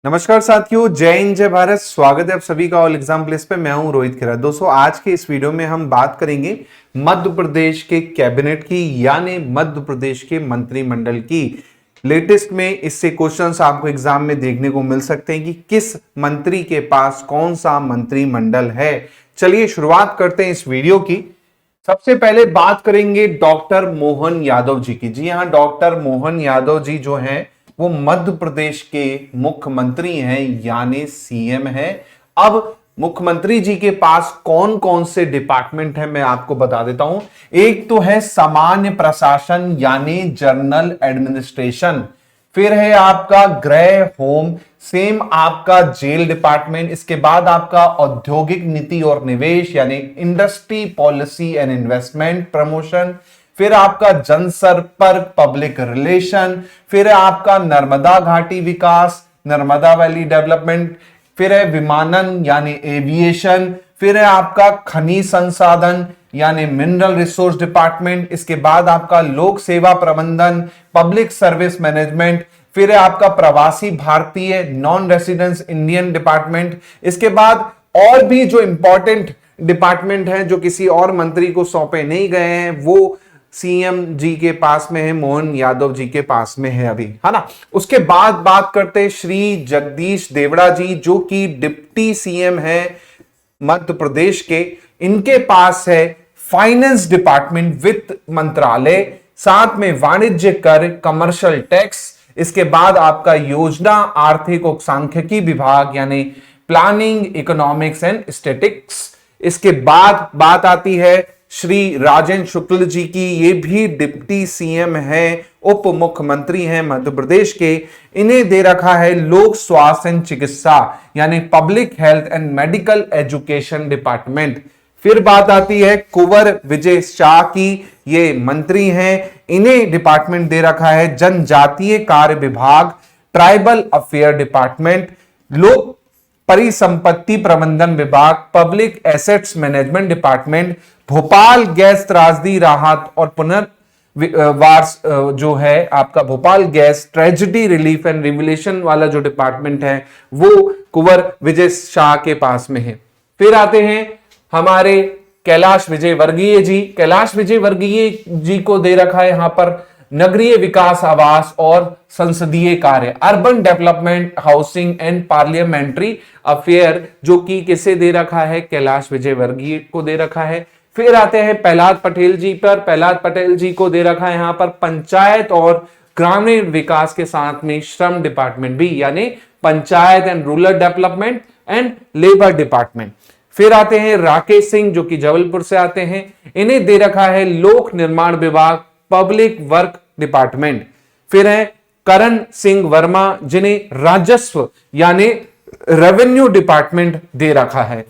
नमस्कार साथियों, जय हिंद जय भारत। स्वागत है आप सभी का ऑल एग्जाम प्लेस पे। मैं हूं रोहित खेरा। दोस्तों, आज के इस वीडियो में हम बात करेंगे मध्य प्रदेश के कैबिनेट की, यानी मध्य प्रदेश के मंत्रिमंडल की। लेटेस्ट में इससे क्वेश्चंस आपको एग्जाम में देखने को मिल सकते हैं कि किस मंत्री के पास कौन सा मंत्रिमंडल है। चलिए शुरुआत करते हैं इस वीडियो की। सबसे पहले बात करेंगे डॉक्टर मोहन यादव जी की। जी हाँ, डॉक्टर मोहन यादव जी जो हैं वो मध्य प्रदेश के मुख्यमंत्री हैं, यानी सीएम हैं। अब मुख्यमंत्री जी के पास कौन कौन से डिपार्टमेंट है मैं आपको बता देता हूं। एक तो है सामान्य प्रशासन यानी जनरल एडमिनिस्ट्रेशन, फिर है आपका गृह होम, सेम आपका जेल डिपार्टमेंट, इसके बाद आपका औद्योगिक नीति और निवेश यानी industry policy and investment promotion, फिर आपका जनसंपर्क पब्लिक रिलेशन, फिर है आपका नर्मदा घाटी विकास नर्मदा वैली डेवलपमेंट, फिर है विमानन यानी एविएशन, फिर है आपका खनिज संसाधन यानी मिनरल रिसोर्स डिपार्टमेंट, इसके बाद आपका लोक सेवा प्रबंधन पब्लिक सर्विस मैनेजमेंट, फिर है आपका प्रवासी भारतीय नॉन रेसिडेंस इंडियन डिपार्टमेंट। इसके बाद और भी जो इंपॉर्टेंट डिपार्टमेंट हैं जो किसी और मंत्री को सौंपे नहीं गए हैं वो सीएम जी के पास में है, मोहन यादव जी के पास में है अभी, है ना। उसके बाद बात करते हैं श्री जगदीश देवड़ा जी, जो कि डिप्टी सीएम है मध्य प्रदेश के। इनके पास है फाइनेंस डिपार्टमेंट, वित्त मंत्रालय, साथ में वाणिज्य कर कमर्शियल टैक्स, इसके बाद आपका योजना आर्थिक और सांख्यिकी विभाग यानी प्लानिंग इकोनॉमिक्स एंड स्टैटिस्टिक्स। इसके बाद बात आती है श्री राजेंद्र शुक्ल जी की। ये भी डिप्टी सीएम है, उप मुख्यमंत्री हैं मध्य प्रदेश के। इन्हें दे रखा है लोक स्वास्थ्य एवं चिकित्सा यानी public health and medical education department. फिर बात आती है कुंवर विजय शाह की, ये मंत्री हैं। इन्हें डिपार्टमेंट दे रखा है जनजातीय कार्य विभाग, ट्राइबल अफेयर डिपार्टमेंट, लोक परिसंपत्ति प्रबंधन विभाग, public assets management department, Bhopal gas त्रासदी राहत और पुनर्वास जो है आपका Bhopal gas tragedy relief and revolution वाला जो डिपार्टमेंट है वो कुंवर विजय शाह के पास में है। फिर आते हैं हमारे कैलाश विजय वर्गीय जी। कैलाश विजय वर्गीय जी को दे रखा है यहां पर नगरीय विकास, आवास और संसदीय कार्य, urban development, housing and parliamentary affair, जो कि किसे दे रखा है, कैलाश विजय वर्गीय को दे रखा है। फिर आते हैं प्रहलाद पटेल जी पर। प्रहलाद पटेल जी को दे रखा है यहां पर पंचायत और ग्रामीण विकास के साथ में श्रम डिपार्टमेंट भी, यानी panchayat and rural development and labour department. फिर आते हैं राकेश सिंह जो कि जबलपुर से आते हैं। इन्हें दे रखा है लोक निर्माण विभाग, पब्लिक वर्क डिपार्टमेंट। फिर है करण सिंह वर्मा, जिन्हें राजस्व यानी रेवेन्यू डिपार्टमेंट दे रखा है।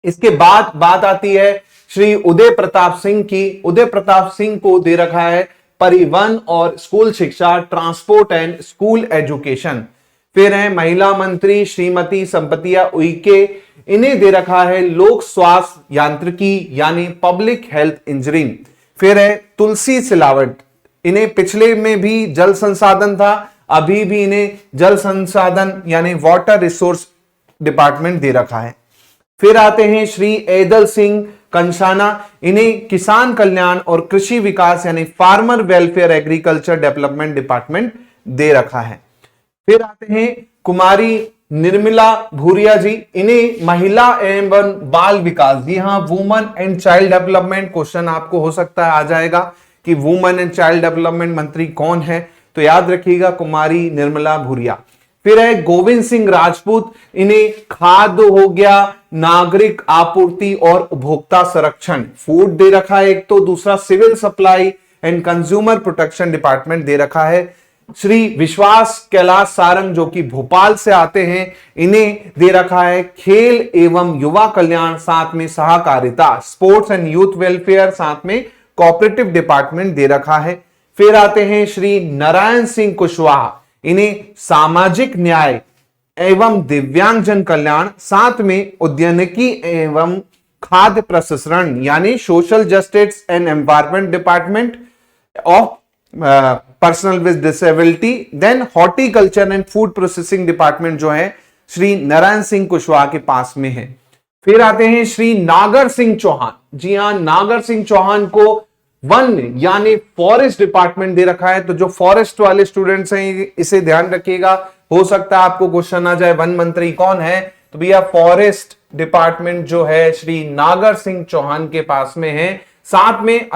इसके बाद बात आती है श्री उदय प्रताप सिंह की। उदय प्रताप सिंह को दे रखा है परिवहन और स्कूल शिक्षा, ट्रांसपोर्ट एंड स्कूल एजुकेशन। फिर है महिला मंत्री श्रीमती संपतिया उइके। इन्हें दे रखा है लोक स्वास्थ्य यांत्रिकी यानी पब्लिक हेल्थ इंजीनियरिंग। फिर है तुलसी सिलावट, इन्हें पिछले में भी जल संसाधन था, अभी भी इन्हें जल संसाधन यानी वाटर रिसोर्स डिपार्टमेंट दे रखा है। फिर आते हैं श्री ऐदल सिंह कंसाना, इन्हें किसान कल्याण और कृषि विकास यानी farmer welfare agriculture development department दे रखा है। फिर आते हैं कुमारी निर्मला भूरिया जी, इन्हें महिला एवं बाल विकास, जी हाँ, woman and child development. Question आपको हो सकता है आ जाएगा कि वुमन एंड चाइल्ड डेवलपमेंट मंत्री कौन है, तो याद रखिएगा कुमारी निर्मला भूरिया। फिर है गोविंद सिंह राजपूत, इन्हें खाद्य हो गया, नागरिक आपूर्ति और उपभोक्ता संरक्षण फूड दे रखा है एक तो, दूसरा civil supply and consumer protection department दे रखा है। श्री विश्वास कैलाश सारंग जो कि भोपाल से आते हैं, इन्हें दे रखा है खेल एवं युवा कल्याण, साथ में सहकारिता, स्पोर्ट्स एंड यूथ वेलफेयर, साथ में कोऑपरेटिव डिपार्टमेंट दे रखा है। फिर आते हैं श्री नारायण सिंह कुशवाहा, इन्हें सामाजिक न्याय एवं दिव्यांगजन कल्याण, साथ में उद्यानिकी एवं खाद्य प्रसंस्करण यानी social justice and environment department of personal with disability. Then horticulture and food processing department जो है श्री नारायण सिंह कुशवाहा के पास में है। फिर आते हैं श्री नागर सिंह चौहान। जी हां, नागर सिंह चौहान को वन यानी फॉरेस्ट डिपार्टमेंट दे रखा है। तो जो फॉरेस्ट वाले स्टूडेंट्स हैं इसे ध्यान रखिएगा, हो सकता है आपको क्वेश्चन आ जाए वन मंत्री कौन है, तो भैया फॉरेस्ट डिपार्टमेंट जो है श्री नागर सिंह चौहान के पास में है। साथ में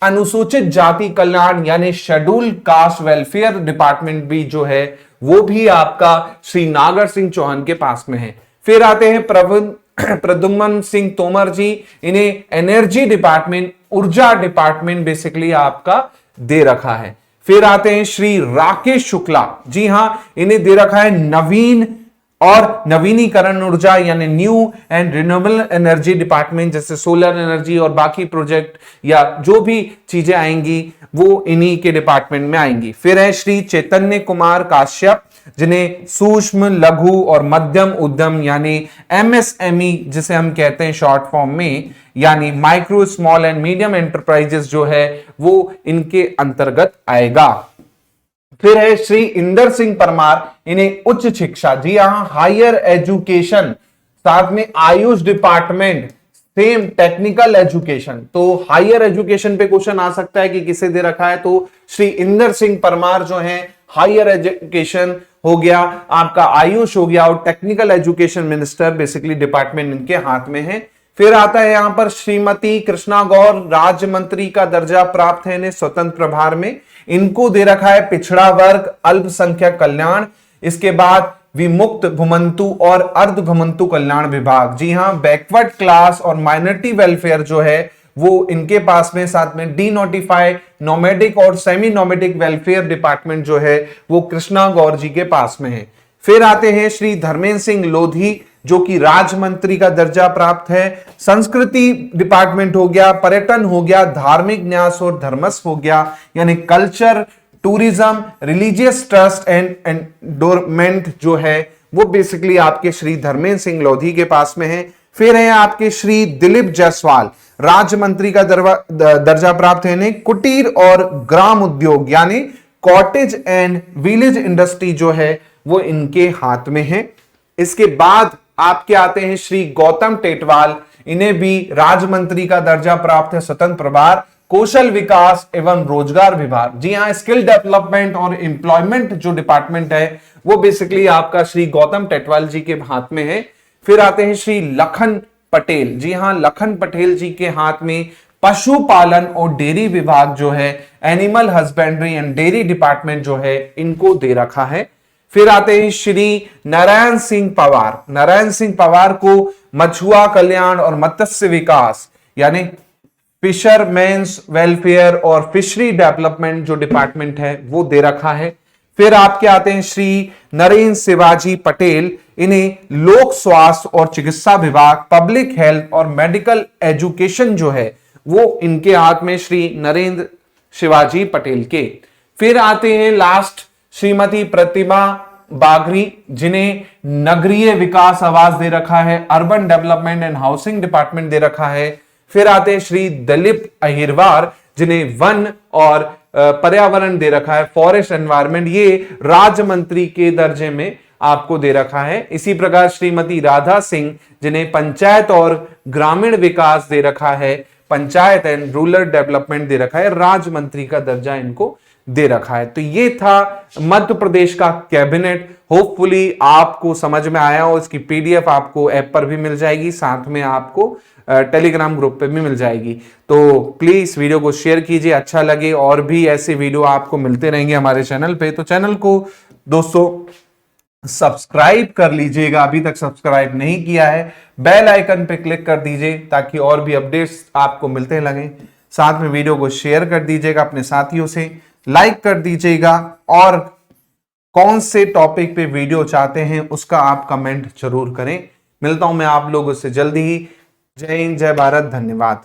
अनुसूचित जाति कल्याण यानी शेड्यूल कास्ट वेलफेयर डिपार्टमेंट भी जो है वो भी आपका श्री नागर सिंह चौहान के पास में है। फिर आते हैं प्रद्युम्न सिंह तोमर जी, इन्हें एनर्जी डिपार्टमेंट, ऊर्जा डिपार्टमेंट बेसिकली आपका दे रखा है। फिर आते हैं श्री राकेश शुक्ला, जी हां, इन्हें दे रखा है नवीन और नवीनीकरण ऊर्जा यानी new and renewable energy department, जैसे सोलर एनर्जी और बाकी प्रोजेक्ट या जो भी चीजें आएंगी वो इन्हीं के डिपार्टमेंट में आएंगी। फिर है श्री चैतन्य कुमार काश्यप, जिन्हें सूक्ष्म लघु और मध्यम उद्यम यानी एमएसएमई जिसे हम कहते हैं शॉर्ट फॉर्म में, यानी micro small and medium enterprises जो है वो इनके अंतर्गत आएगा। फिर है श्री इंदर सिंह परमार, इन्हें उच्च शिक्षा, जी हां, हायर एजुकेशन, साथ में Ayush department, same technical education. तो हायर एजुकेशन पे क्वेश्चन आ सकता है कि किसे दे रखा है, तो श्री इंदर सिंह परमार जो है हायर एजुकेशन हो गया, आपका आयुष हो गया, और technical education minister basically department इनके हाथ में है। फिर आता है यहां पर श्रीमती कृष्णा गौर, राज्य मंत्री का दर्जा प्राप्त है इन्हें स्वतंत्र प्रभार में। इनको दे रखा है पिछड़ा वर्ग अल्पसंख्यक कल्याण, इसके बाद विमुक्त भूमंतु और अर्ध भूमंतु कल्याण विभाग, जी हां, बैकवर्ड क्लास और माइनॉरिटी वेलफेयर जो है वो इनके पास में। साथ में डी नोटिफाई, नोमेडिक और सेमी नोमेडिक वेलफेयर डिपार्टमेंट जो है वो कृष्णा गौर जी के पास में है। फिर आते हैं श्री धर्मेंद्र सिंह लोधी, जो कि राज्य मंत्री का दर्जा प्राप्त है। संस्कृति डिपार्टमेंट हो गया, पर्यटन हो गया, धार्मिक न्यास और धर्मस्व हो गया, यानी culture, tourism, religious trust and endowment जो है वो बेसिकली आपके श्री धर्मेंद्र सिंह लोधी के पास में है। फिर है आपके श्री दिलीप जायसवाल, राज्य मंत्री का दर्जा प्राप्त है इन्हें कुटीर और ग्राम उद्योग यानी कॉटेज एंड विलेज इंडस्ट्री जो है वो इनके हाथ में है। इसके बाद आपके आते हैं श्री गौतम टेटवाल, इन्हें भी राज्य मंत्री का दर्जा प्राप्त है स्वतंत्र प्रभार, कौशल विकास एवं रोजगार विभाग, जी हां, स्किल डेवलपमेंट और एम्प्लॉयमेंट जो डिपार्टमेंट है वो बेसिकली आपका श्री गौतम टेटवाल जी के हाथ में है। फिर आते हैं श्री लखन पटेल, जी हां, लखन पटेल जी के हाथ में पशुपालन और डेयरी विभाग जो है, animal husbandry and dairy department जो है इनको दे रखा है। फिर आते हैं श्री नारायण सिंह पवार, नारायण सिंह पवार को मछुआ कल्याण और मत्स्य विकास यानी फिशरमैन्स वेलफेयर और फिशरी डेवलपमेंट जो डिपार्टमेंट है वो दे रखा है। फिर आपके आते हैं श्री नरेंद्र शिवाजी पटेल, इन्हें लोक स्वास्थ्य और चिकित्सा विभाग, पब्लिक हेल्थ और मेडिकल एजुकेशन जो है वो इनके हाथ में श्री नरेंद्र शिवाजी पटेल के। फिर आते हैं लास्ट श्रीमती प्रतिमा बागरी, जिन्हें नगरीय विकास आवास दे रखा है, urban development and housing department दे रखा है। फिर आते हैं श्री दिलीप अहिरवार, जिन्हें वन और पर्यावरण दे रखा है, फॉरेस्ट एनवायरमेंट, ये राज्य मंत्री के दर्जे में आपको दे रखा है। इसी प्रकार श्रीमती राधा सिंह, जिन्हें पंचायत और ग्रामीण विकास दे रखा है, पंचायत एंड रूरल डेवलपमेंट दे रखा है, राज्य मंत्री का दर्जा इनको दे रखा है। तो ये था मध्य प्रदेश का कैबिनेट। होपफुली आपको समझ में आया हो। इसकी पीडीएफ आपको ऐप पर भी मिल जाएगी, साथ में आपको टेलीग्राम ग्रुप पे भी मिल जाएगी। तो प्लीज वीडियो को शेयर कीजिए, अच्छा लगे, और भी ऐसे वीडियो आपको मिलते रहेंगे हमारे चैनल पे। तो चैनल को दोस्तों सब्सक्राइब कर लीजिएगा, अभी तक सब्सक्राइब नहीं किया है, बेल आइकन पे क्लिक कर दीजिए ताकि और भी अपडेट्स आपको मिलते लगे। साथ में वीडियो को शेयर कर दीजिएगा अपने साथियों से, लाइक कर दीजिएगा, और कौन से टॉपिक पे वीडियो चाहते हैं उसका आप कमेंट जरूर करें। मिलता हूं मैं आप लोगों से जल्दी ही। जय हिंद, जय भारत, धन्यवाद।